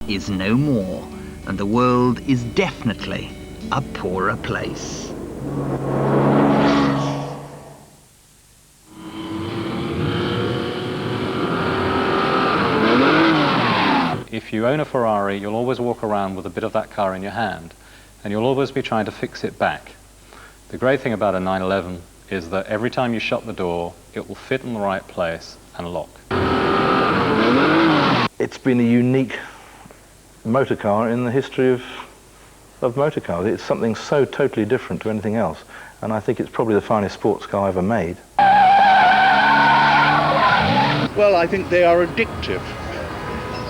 is no more, and the world is definitely a poorer place. If you own a Ferrari, you'll always walk around with a bit of that car in your hand, and you'll always be trying to fix it back. The great thing about a 911 is that every time you shut the door, it will fit in the right place and lock. It's been a unique motor car in the history of motor cars. It's something so totally different to anything else, and I think it's probably the finest sports car ever made. Well, I think they are addictive.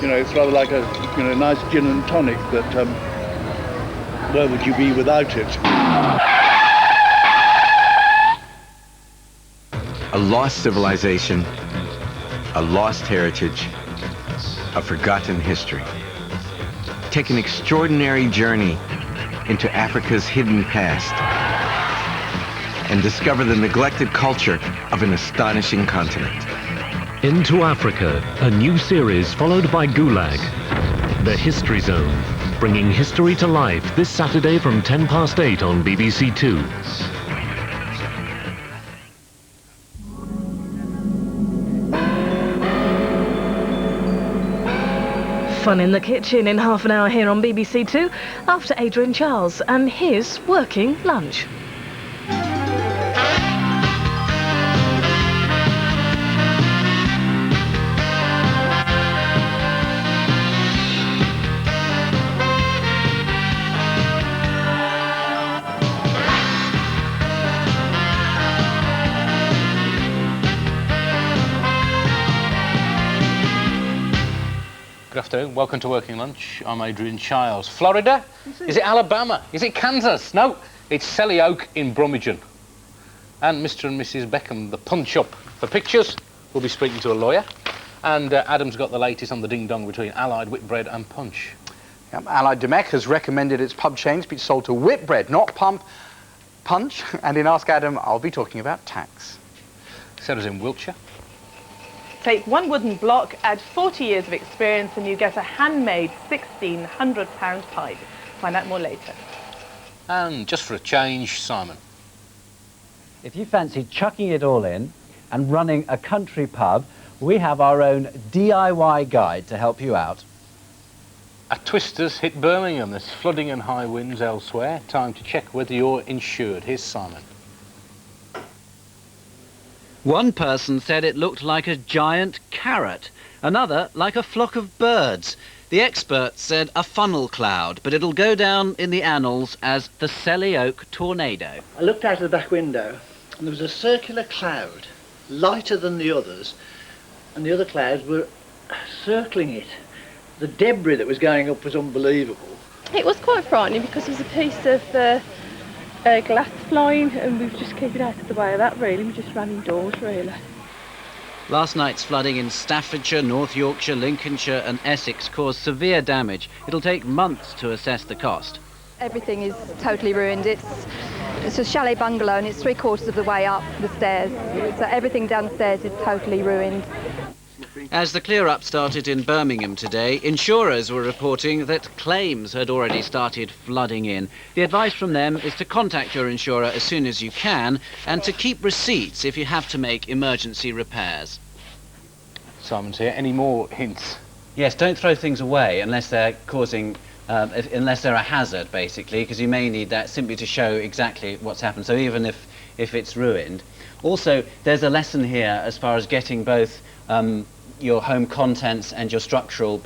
You know, it's rather like a nice gin and tonic that, where would you be without it? A lost civilization, a lost heritage, a forgotten history. Take an extraordinary journey into Africa's hidden past and discover the neglected culture of an astonishing continent. Into Africa, a new series followed by Gulag, The History Zone, bringing history to life this Saturday from 8:10 on BBC Two. Fun in the kitchen in half an hour here on BBC Two after Adrian Charles and his working lunch. Good afternoon, welcome to Working Lunch. I'm Adrian Childs. Florida? Is it Alabama? Is it Kansas? No, it's Selly Oak in Brummagem. And Mr. and Mrs. Beckham, the punch-up for pictures. We'll be speaking to a lawyer. And Adam's got the latest on the ding-dong between Allied Whitbread and Punch. Yep, Allied Domecq has recommended its pub chains be sold to Whitbread, not Punch. And in Ask Adam, I'll be talking about tax. Sarah's in Wiltshire. Take one wooden block, add 40 years of experience, and you get a handmade £1,600 pipe. Find out more later. And just for a change, Simon. If you fancy chucking it all in and running a country pub, we have our own DIY guide to help you out. A twister's hit Birmingham. There's flooding and high winds elsewhere. Time to check whether you're insured. Here's Simon. One person said it looked like a giant carrot, another like a flock of birds. The experts said a funnel cloud, but it'll go down in the annals as the Selly Oak tornado. I looked out of the back window and there was a circular cloud, lighter than the others, and the other clouds were circling it. The debris that was going up was unbelievable. It was quite frightening because there was a piece of glass flying, and we've just kept it out of the way of that really. We just ran indoors really. Last night's flooding in Staffordshire, North Yorkshire, Lincolnshire and Essex caused severe damage. It'll take months to assess the cost. Everything is totally ruined. It's a chalet bungalow and it's 3/4 of the way up the stairs. So everything downstairs is totally ruined. As the clear-up started in Birmingham today, insurers were reporting that claims had already started flooding in. The advice from them is to contact your insurer as soon as you can and to keep receipts if you have to make emergency repairs. Simon's here. Any more hints? Yes, don't throw things away unless they're causing, unless they're a hazard, basically, because you may need that simply to show exactly what's happened. So even if it's ruined. Also, there's a lesson here as far as getting both your home contents and your structural